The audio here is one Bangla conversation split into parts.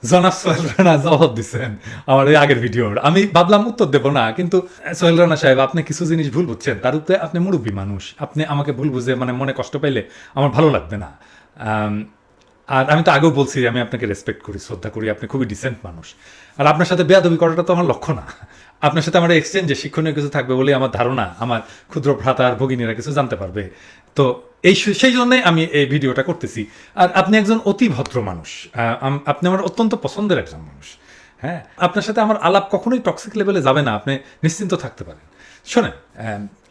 জনাব সোহেল রানা জবাব দিচ্ছেন আমার এই আগের ভিডিওর। আমি ভাবলাম উত্তর দেবো না, কিন্তু সোহেল রানা সাহেব আপনি কিছু জিনিস ভুল বুঝছেন, তার উপরে আপনি মুরব্বী মানুষ, আপনি আমাকে ভুল বুঝে মানে মনে কষ্ট পাইলে আমার ভালো লাগবে না। আর আমি তো আগেও বলছি আমি আপনাকে রেসপেক্ট করি, শ্রদ্ধা করি, আপনি খুবই ডিসেন্ট মানুষ। আর আপনার সাথে বেয়াদবি করাটা তো আমার লক্ষ্য না। আপনার সাথে আমার এক্সচেঞ্জে শিক্ষণীয় কিছু থাকবে বলে আমার ধারণা, আমার ক্ষুদ্র ভ্রাতা আর ভগিনীরা কিছু জানতে পারবে। তো সেই জন্যই আমি এই ভিডিওটা করতেছি। আর আপনি একজন অতি ভদ্র মানুষ, আপনি আমার অত্যন্ত পছন্দের একজন মানুষ। হ্যাঁ, আপনার সাথে আমার আলাপ কখনোই টক্সিক লেভেলে যাবে না, আপনি নিশ্চিন্ত থাকতে পারেন। শোনেন,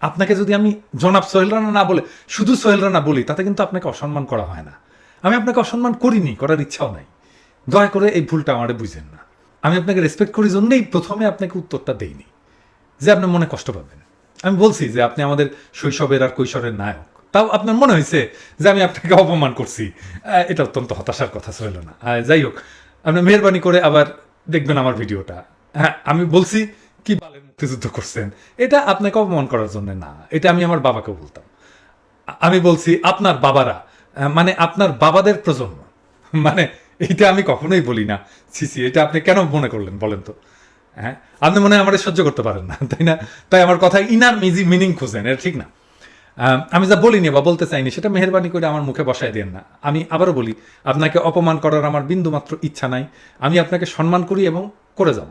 আপনাকে যদি আমি জনাব সোহেল রানা না বলে শুধু সোহেল রানা বলি, তাতে কিন্তু আপনাকে অসম্মান করা হয় না। আমি আপনাকে অসম্মান করিনি, করার ইচ্ছাও নাই। দয়া করে এই ভুলটা আমারে বুঝেন না। আমি আপনাকে রেসপেক্ট করি জন্যই প্রথমে আপনাকে উত্তরটা দেইনি যে আপনার মনে কষ্ট পাবেন। আমি বলছি যে আপনি আমাদের শৈশবের আর কৈশোরের নায়ক, তাও আপনার মনে হয়েছে যে আমি আপনাকে অপমান করছি। এটা অত্যন্ত হতাশার কথা ছিল না। যাই হোক, আপনি মেহরবানি করে আবার দেখবেন আমার ভিডিওটা। হ্যাঁ, আমি বলছি কি বালের মুক্তিযুদ্ধ করছেন, এটা আপনাকে অপমান করার জন্য না, এটা আমি আমার বাবাকেও বলতাম। আমি বলছি আপনার বাবারা, মানে আপনার বাবাদের প্রজন্ম, মানে এইটা আমি কখনোই বলি না। সিসি, এটা আপনি কেন মনে করলেন বলেন তো? হ্যাঁ, আপনি মনে হয় আমার সহ্য করতে পারেন না, তাই না? তাই আমার কথায় ইনার মিনিং খুঁজেন, এটা ঠিক না। আমি যা বলিনি বা বলতে চাইনি সেটা মেহরবানি করে আমার মুখে বসায় দেন না। আমি আবারও বলি, আপনাকে অপমান করার আমার বিন্দুমাত্র ইচ্ছা নাই। আমি আপনাকে সম্মান করি এবং করে যাব।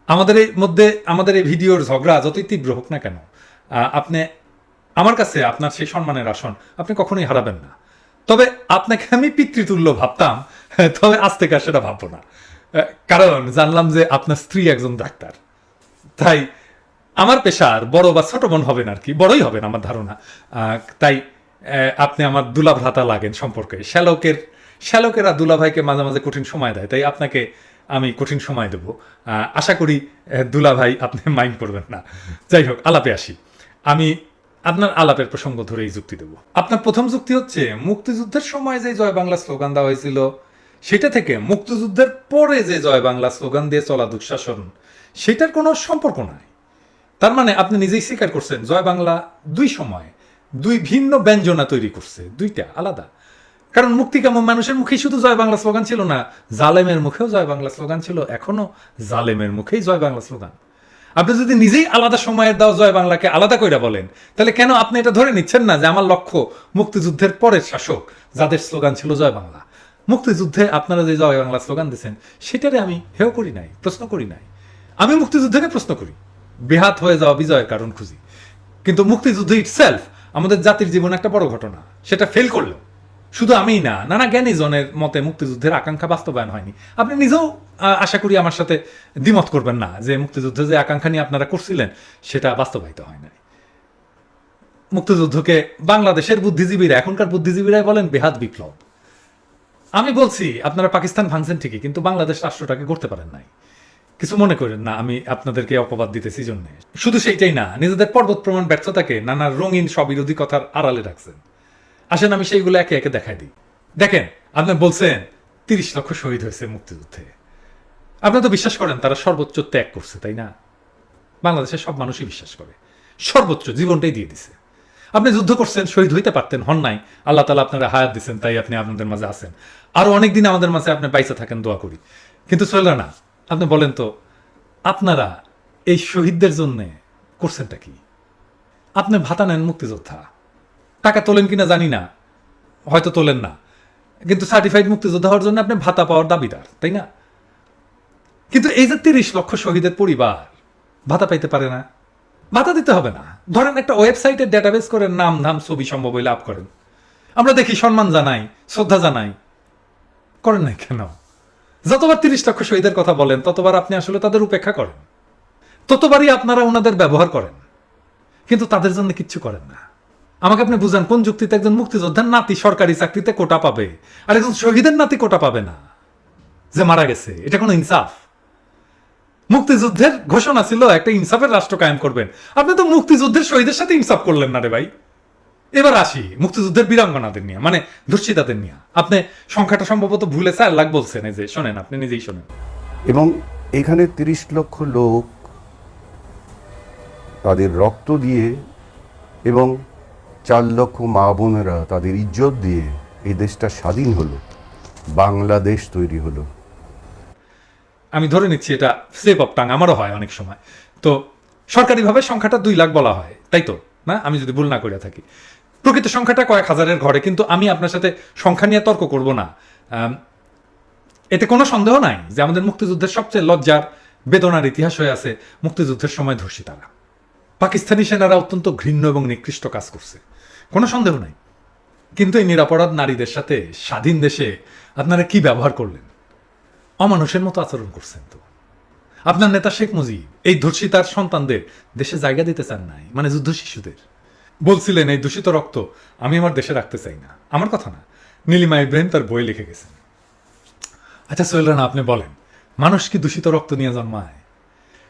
আমাদের এই মধ্যে আমাদের এই ভিডিওর ঝগড়া যতই তীব্র হোক না কেন, আপনি আমার কাছে আপনার সেই সম্মানের আসন আপনি কখনোই হারাবেন না। তবে আপনাকে আমি পিতৃতুল্য ভাবতাম, তবে আজ থেকে আর সেটা ভাববো না। কারণ জানলাম যে আপনার স্ত্রী একজন ডাক্তার। তাই আমার পেশার বড় বা ছোট বোন হবেন আর কি, বড়ই হবেন আমার ধারণা। তাই আপনি আমার দুলা ভ্রাতা লাগেন সম্পর্কে। শ্যালকেরা দুলা ভাইকে মাঝে মাঝে কঠিন সময় দেয়, তাই আপনাকে আমি কঠিন সময় দেব। আশা করি দুলা ভাই আপনি মাইন্ড করবেন না। যাই হোক, আলাপে আসি। আমি আপনার আলাপের প্রসঙ্গ ধরেই যুক্তি দেব। আপনার প্রথম যুক্তি হচ্ছে মুক্তিযুদ্ধের সময় যে জয় বাংলা স্লোগান দেওয়া হয়েছিল সেটা থেকে মুক্তিযুদ্ধের পরে যে জয় বাংলা স্লোগান দিয়ে চলা দুঃশাসন, সেটার কোনো সম্পর্ক নাই। তার মানে আপনি নিজেই স্বীকার করছেন জয় বাংলা দুই সময় দুই ভিন্ন ব্যঞ্জনা তৈরি করছে, দুইটা আলাদা। কারণ মুক্তিকামী মানুষের মুখে শুধু জয় বাংলা স্লোগান ছিল না, জালেমের মুখেও জয় বাংলা স্লোগান ছিল, এখনো জালেমের মুখেই জয় বাংলা স্লোগান। আপনি যদি নিজেই আলাদা সময়ের দাও জয় বাংলাকে আলাদা কইরা বলেন, তাহলে কেন আপনি এটা ধরে নিচ্ছেন না যে আমার লক্ষ্য মুক্তিযুদ্ধের পরের শাসক যাদের স্লোগান ছিল জয় বাংলা? মুক্তিযুদ্ধে আপনারা যে জয় বাংলা স্লোগান দিচ্ছেন সেটারে আমি হেয় করি নাই, প্রশ্ন করি নাই। আমি মুক্তিযুদ্ধকে প্রশ্ন করি, বেহাত হয়ে যাওয়া বিজয়ের কারণ খুঁজি। কিন্তু মুক্তিযুদ্ধ ইটসেলফ আমাদের জাতির জীবনে একটা বড় ঘটনা, সেটা ফেল করলো। শুধু আমিই না, নানা জ্ঞানীজনের মতে মুক্তিযুদ্ধের আকাঙ্ক্ষা বাস্তবায়ন হয়নি। আপনি নিজেও আশা করি আমার সাথে দ্বিমত করবেন না যে মুক্তিযুদ্ধে যে আকাঙ্ক্ষা নিয়ে আপনারা করছিলেন সেটা বাস্তবায়িত হয় নাই। মুক্তিযুদ্ধকে বাংলাদেশের বুদ্ধিজীবীরা, এখনকার বুদ্ধিজীবীরাই বলেন বেহাত বিপ্লব। আমি বলছি আপনারা পাকিস্তান ভাঙছেন ঠিকই, কিন্তু বাংলাদেশ রাষ্ট্রটাকে করতে পারেন নাই। কিছু মনে করেন না আমি আপনাদেরকে অপবাদ দিতেছি জন্য। শুধু সেইটাই না, নিজেদের পর্বত প্রমাণ ব্যর্থতাকে নানা রঙিন স্ববিরোধী কথার আড়ালে রাখছেন। আসেন আমি সেইগুলো একে একে দেখাই দিই। দেখেন, আপনি বলছেন ৩০ লক্ষ শহীদ হয়েছে মুক্তিযুদ্ধে। আপনি তো বিশ্বাস করেন তারা সর্বোচ্চ ত্যাগ করছে, তাই না? বাংলাদেশের সব মানুষই বিশ্বাস করে সর্বোচ্চ জীবনটাই দিয়ে দিছে। আপনি যুদ্ধ করছেন, শহীদ হইতে পারতেন, হন নাই। আল্লাহ তালা আপনারা হায়াত দিচ্ছেন, তাই আপনি আপনাদের মাঝে আছেন। আরো অনেকদিন আমাদের মাঝে আপনি বাইসা থাকেন, দোয়া করি। কিন্তু চলবে না। আপনি বলেন তো, আপনারা এই শহীদদের জন্য করছেনটা কি? আপনি ভাতা নেন মুক্তিযোদ্ধা, টাকা তোলেন কিনা জানি না, হয়তো তোলেন না, কিন্তু সার্টিফাইড মুক্তিযোদ্ধা হওয়ার জন্য আপনি ভাতা পাওয়ার দাবিদার, তাই না? কিন্তু এই যে ৩০ লক্ষ শহীদের পরিবার ভাতা পাইতে পারে না, ভাতা দিতে হবে না। ধরেন একটা ওয়েবসাইটের ডেটাবেস করেন, নাম ধাম ছবি সম্ভব হইলে আপ করেন, আমরা দেখি, সম্মান জানাই, শ্রদ্ধা জানাই। করেন নাই কেন? যতবার ৩০ লক্ষ শহীদের কথা বলেন ততবার আপনি আসলে তাদের উপেক্ষা করেন, ততবারই আপনারা ওনাদের ব্যবহার করেন, কিন্তু তাদের জন্য কিচ্ছু করেন না। আমাকে আপনি বুঝান কোন যুক্তিতে একজন মুক্তিযোদ্ধার নাতি সরকারি চাকরিতে কোটা পাবে আর একজন শহীদের নাতি কোটা পাবে না যে মারা গেছে? এটা কোনো ইনসাফ? মুক্তিযুদ্ধের ঘোষণা ছিল একটা ইনসাফের রাষ্ট্র কায়েম করবেন, আপনি তো মুক্তিযুদ্ধের শহীদের সাথে ইনসাফ করলেন না রে ভাই। এবার আসি মুক্তিযুদ্ধের বীরাঙ্গনাদের নিয়ে, মানে ধর্ষিতাদের নিয়ে। আপনি সংখ্যাটা সম্ভবত ভুলে ৪ লাখ বলছেন। এই যে শোনেন, আপনি নিজেই শোনেন। এবং এখানে ৩০ লক্ষ লোক তাদের রক্ত দিয়ে এবং ৪ লক্ষ মা বোনেরা তাদের ইজ্জত দিয়ে এই দেশটা স্বাধীন হলো, বাংলাদেশ তৈরি হলো। আমি ধরে নিচ্ছি এটা স্লিপ অফ টাং, আমারও হয় অনেক সময়। তো সরকারিভাবে সংখ্যাটা 2 লাখ বলা হয়, তাই তো না? আমি যদি ভুল না করে থাকি, প্রকৃত সংখ্যাটা কয়েক হাজারের ঘরে। কিন্তু আমি আপনার সাথে সংখ্যা নিয়ে তর্ক করব না। এতে কোনো সন্দেহ নাই যে আমাদের মুক্তিযুদ্ধের সবচেয়ে লজ্জার বেদনার ইতিহাস হয়ে আছে মুক্তিযুদ্ধের সময় ধর্ষিতারা। পাকিস্তানি সেনারা অত্যন্ত ঘৃণ্য এবং নিকৃষ্ট কাজ করছে, কোনো সন্দেহ নাই। কিন্তু এই নিরাপরাধ নারীদের সাথে স্বাধীন দেশে আপনারা কি ব্যবহার করলেন? অমানুষের মতো আচরণ করছেন। তো আপনার নেতা শেখ মুজিব এই ধর্ষিতার সন্তানদের দেশে জায়গা দিতে চান নাই, মানে যুদ্ধ শিশুদের। বলছিলেন এই দূষিত রক্ত আমি আমার দেশে রাখতে চাই না। আমার কথা না, নীলিমা ইব্রাহিম তার বই লিখে গেছেন। আচ্ছা সোহেল রানা, আপনি বলেন, মানুষ কি দূষিত রক্ত নিয়ে জন্মায়?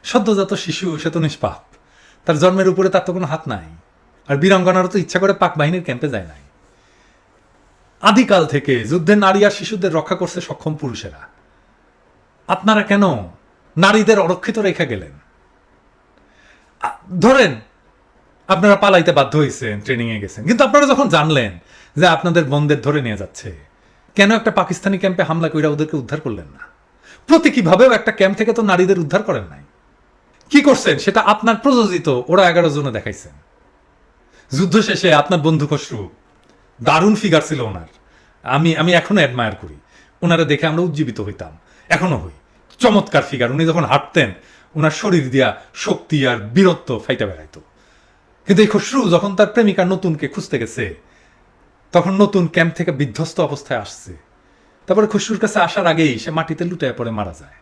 সদ্যজাত শিশু সে তো নিষ্পাপ, তার জন্মের উপরে তার তো কোনো হাত নাই। আর বীরাঙ্গনারও তো ইচ্ছা করে পাক বাহিনীর ক্যাম্পে যায় নাই। আদিকাল থেকে যুদ্ধে নারী আর শিশুদের রক্ষা করছে সক্ষম পুরুষেরা। আপনারা কেন নারীদের অরক্ষিত রেখে গেলেন? ধরেন আপনারা পালাইতে বাধ্য হয়েছেন, ট্রেনিংয়ে গেছেন, কিন্তু আপনারা যখন জানলেন যে আপনাদের বোনদের ধরে নিয়ে যাচ্ছে, কেন একটা পাকিস্তানি ক্যাম্পে হামলা করে ওদেরকে উদ্ধার করলেন না? প্রতীকীভাবেও একটা ক্যাম্প থেকে তো নারীদের উদ্ধার করেন নাই। কি করছেন সেটা আপনার প্রযোজিত ওরা 11 জনে দেখাইছেন। যুদ্ধ শেষে আপনার বন্ধু খসরু, দারুণ ফিগার ছিল ওনার, আমি এখনো অ্যাডমায়ার করি। ওনারা দেখে আমরা উজ্জীবিত হইতাম, এখনো হই। চমৎকার ফিগার, উনি যখন হাঁটতেন ওনার শরীর দিয়া শক্তি আর বীরত্ব ফাইটা বেড়াইতো। কিন্তু এই খসরু যখন তার প্রেমিকার নতুনকে খুঁজতে গেছে, তখন নতুন ক্যাম্প থেকে বিধ্বস্ত অবস্থায় আসছে। তারপরে খসরুর কাছে আসার আগেই সে মাটিতে লুটায় পড়ে মারা যায়।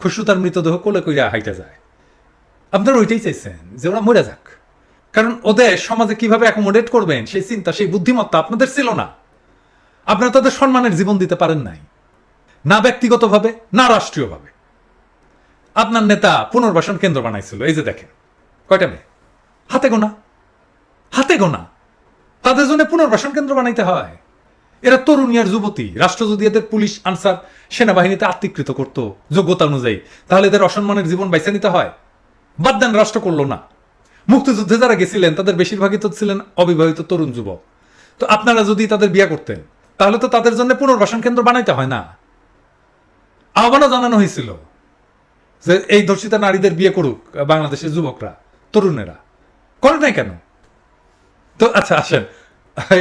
খসরু তার মৃতদেহ কোলে কইরা হাইটা যায়। আপনারা ওইটাই চাইছেন যে ওরা মরে যাক, কারণ ওদের সমাজে কিভাবে অ্যাকোমোডেট করবেন সেই চিন্তা, সেই বুদ্ধিমত্তা আপনাদের ছিল না। আপনারা তাদের সম্মানের জীবন দিতে পারেন নাই, না ব্যক্তিগতভাবে না রাষ্ট্রীয়ভাবে। আপনার নেতা পুনর্বাসন কেন্দ্র বানাইছিল, এই যে দেখেন কয়টা মেয়ে, হাতে গোনা, হাতে গোনা। তাদের জন্য পুনর্বাসন কেন্দ্র বানাইতে হয়? এরা তরুণী আর যুবতী। রাষ্ট্র যদি এদের পুলিশ আনসার সেনাবাহিনীতে আত্মীকৃত করতো যোগ্যতা অনুযায়ী, তাহলে এদের অসম্মানের জীবন বাইছে নিতে হয়? বাদ দেন, রাষ্ট্র করলো না। মুক্তিযুদ্ধে যারা গেছিলেন তাদের বেশিরভাগই তো ছিলেন অবিবাহিত তরুণ যুবক। তো আপনারা যদি তাদের বিয়ে করতেন, তাহলে তো তাদের জন্য পুনর্বাসন কেন্দ্র বানাইতে হয় না? আহ্বানও জানানো হয়েছিল যে এই ধর্ষিতা নারীদের বিয়ে করুক বাংলাদেশের যুবকরা, তরুণেরা। করে নাই কেন? তো আচ্ছা আসেন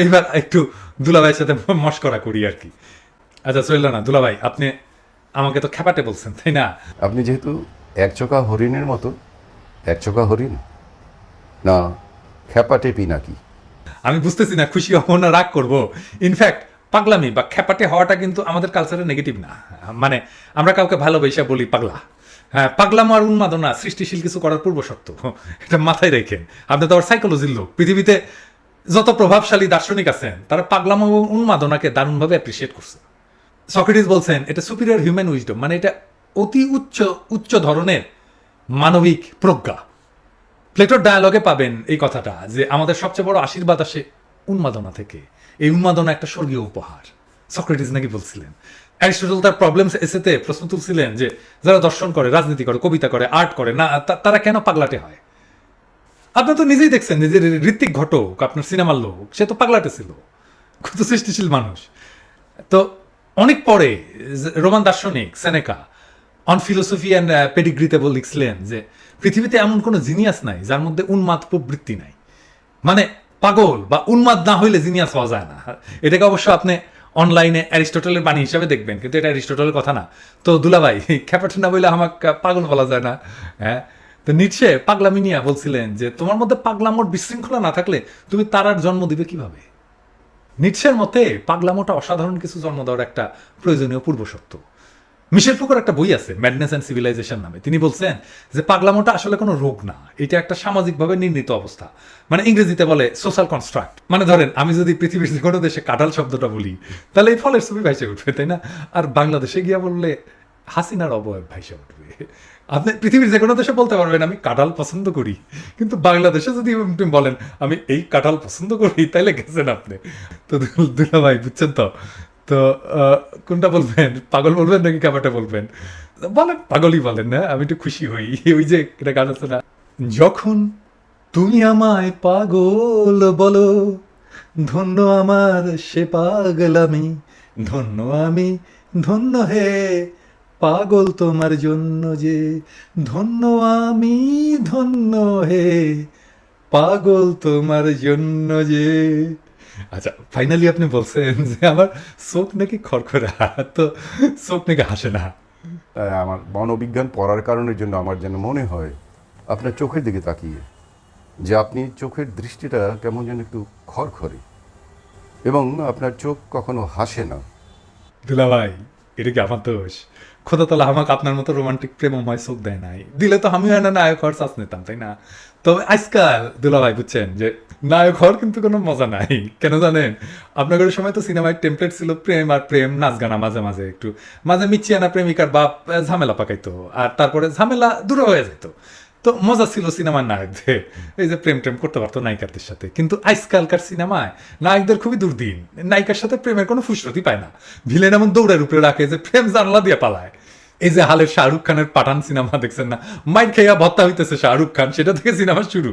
এইবার একটু দুলাভাইয়ের সাথে মস্করা করি আর কি। আচ্ছা সোহেল রানা, দুলাভাই আপনি আমাকে তো খেপাটে বলছেন, তাই না? আপনি যেহেতু একচোখা হরিণের মতো, একচোখা হরিণ না খ্যাপাটে পিনাকি? আমি বুঝতেছি না খুশি হব না রাগ করবো। ইনফ্যাক্ট পাগলামি বা খেপাটে হওয়াটা কিন্তু আমাদের কালচারে নেগেটিভ না। মানে আমরা কাউকে ভালোবাসা বলি পাগলা। হ্যাঁ, পাগলামো আর উন্মাদনা সৃষ্টিশীল কিছু করার পূর্ব শর্ত, এটা মাথায় রেখেন। আপনি তো আবার সাইকোলজির লোক। পৃথিবীতে যত প্রভাবশালী দার্শনিক আছেন তারা পাগলামো এবং উন্মাদনাকে দারুণভাবে অ্যাপ্রিসিয়েট করছে। সক্রেটিস বলছেন এটা সুপিরিয়র হিউম্যান উইজডম, মানে এটা অতি উচ্চ উচ্চ ধরনের মানবিক প্রজ্ঞা। প্লেটোর ডায়ালগে পাবেন এই কথাটা যে আমাদের সবচেয়ে বড় আশীর্বাদ আসে উন্মাদনা থেকে। এই উন্মাদনা একটা স্বর্গীয় উপহার, সক্রেটিস নাকি বলছিলেন। অ্যারিস্টটল তার প্রবলেমস এসেতে প্রশ্ন তুলছিলেন যে যারা দর্শন করে, রাজনীতি করে, কবিতা করে, আর্ট করে না, তারা কেন পাগলাটে হয়? আপনি তো নিজেই দেখছেন যে ঋত্বিক ঘটক আপনার সিনেমার লোক, সে তো পাগলাটে ছিল, কত সৃষ্টিশীল মানুষ। তো অনেক পরে রোমান দার্শনিক সেনেকা অন ফিলোসফি অ্যান্ড পেডিগ্রিতে লিখছিলেন যে পৃথিবীতে এমন কোনো জিনিয়াস নাই যার মধ্যে উন্মাদ প্রবৃত্তি নাই। মানে পাগল বা উন্মাদ না হইলে জিনিয়াস হওয়া যায় না। এটাকে অবশ্য আপনি অনলাইনে অ্যারিস্টটলের বাণী হিসাবে দেখবেন, কিন্তু এটা অ্যারিস্টটলের কথা না। তো দুলাভাই খ্যাপাটে না বললে আমাকে পাগল বলা যায় না। হ্যাঁ, তো নিটশে পাগলামি নিয়ে বলছিলেন যে তোমার মধ্যে পাগলামোর বিশৃঙ্খলা না থাকলে তুমি তারার জন্ম দিবে কিভাবে? নিটশের মতে পাগলামোটা অসাধারণ কিছু জন্ম দেওয়ার একটা প্রয়োজনীয় পূর্বশর্ত। মিশেল ফুকোর একটা বই আছে ম্যাডনেস অ্যান্ড সিভিলাইজেশন নামে। তিনি বলছেন যে পাগলামোটা আসলে কোনো রোগ না, এটা একটা সামাজিকভাবে নির্মিত অবস্থা। মানে ইংরেজিতে বলে সোশ্যাল কনস্ট্রাক্ট। মানে ধরেন আমি যদি পৃথিবীর যে কোনো দেশে কাঁঠাল শব্দটা বলি, তাহলে এই ফলের ছবি ভাইসে উঠবে, তাই না? আর বাংলাদেশে গিয়া বললে হাসিনার অবয়ব ভাইসে উঠবে। আপনি পৃথিবীর যে কোনো দেশে বলতে পারবেন আমি কাঁঠাল পছন্দ করি, কিন্তু বাংলাদেশে যদি আপনি বলেন আমি এই কাঁঠাল পছন্দ করি, তাইলে গেছেন আপনি। তো দুলা ভাই বুঝছেন তো? তো কোনটা বলবেন, পাগল বলবেন নাকি কাবাটা বলবেন? বলেন পাগলই বলেন না, আমি একটু খুশি হই। ওই যে এটা গান আছে না, যখন তুমি আমায় পাগল বলো, ধন্য আমার সে পাগলামি, ধন্য আমি ধন্য হে পাগল তোমার জন্য যে, ধন্য আমি ধন্য হে, পাগল তোমার জন্য যে। আচ্ছা, ফাইনালি আপনি বলছেন যে আমার চোখ নাকি খড়খড়া, তো চোখ নাকি হাসে না। তাই আমার মনোবিজ্ঞান পড়ার কারণের জন্য আমার যেন মনে হয় আপনার চোখের দিকে তাকিয়ে যে আপনি চোখের দৃষ্টিটা কেমন যেন একটু খড়খড়ে এবং আপনার চোখ কখনো হাসে না। দুলা ভাই, এটা কি আমার দোষ? খোদা তালা আমাকে আপনার মতো রোমান্টিক প্রেমময় চোখ দেয় নাই, দিলে তো আমিও না নায়ক হওয়ার চান্স নিতাম, তাই না? তবে আজকাল দুলা ভাই বুঝছেন যে নায়ক হওয়ার কিন্তু কোনো মজা নাই। কেন জানেন? আপনাদের সময় তো সিনেমায় টেমপ্লেট ছিল প্রেম আর প্রেম, নাচ গানা, মাঝে মাঝে একটু মাঝে মিচিয়ানা প্রেমিকার বাপ ঝামেলা পাকাইতো, আর তারপরে ঝামেলা দূরে হয়ে যেত। তো মজা ছিল সিনেমার নায়কদের, এই যে প্রেম টেম করতে পারতো নায়িকাদের সাথে। কিন্তু আজকালকার সিনেমায় নায়কদের খুবই দুর্দিন, নায়িকার সাথে প্রেমের কোনো ফুসরতি পায় না। ভিলেন এমন দৌড়ের উপরে রাখে যে প্রেম জানলা দিয়ে পালায়। এই যে হালের শাহরুখ খানের পাঠান সিনেমা দেখছেন না, মাইর খেয়া ভত্তা হইতেছে শাহরুখ খান, সেটা থেকে সিনেমা শুরু,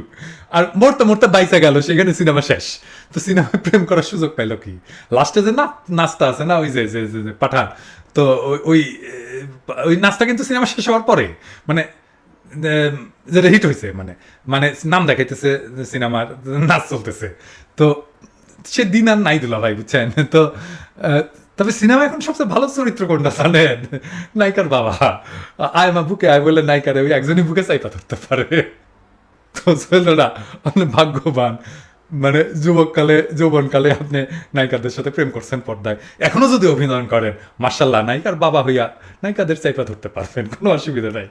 আর মরতে মরতে বাইসা গেল, সেখানে সিনেমা শেষ। তো সিনেমায় প্রেম করার সুযোগ পাইলো কি? লাস্টে যে নাচটা আছে না, ওই যে পাঠান, তো ওই ওই নাচটা কিন্তু সিনেমা শেষ হওয়ার পরে, মানে যেটা হিট হয়েছে, মানে মানে নাম দেখাইতেছে সিনেমার, নাচ চলতেছে। তো সে দিন আর নাই দিল ভাই, বুঝছেন তো। তবে সিনেমা এখন সবচেয়ে ভালো চরিত্র কোনটা জানেন? নায়িকার বাবা আয় মা বুকে আয় বলে নায়িকারে ওই একজনই বুকে চাইপা ধরতে পারে। তো ছেলেরা আপনি ভাগ্যবান, মানে যৌবনকালে আপনি নায়িকাদের সাথে প্রেম করছেন পর্দায়, এখনো যদি অভিনয় করেন, মার্শাল্লাহ, নায়িকার বাবা হইয়া নায়িকাদের চাইপা ধরতে পারবেন, কোনো অসুবিধা নাই।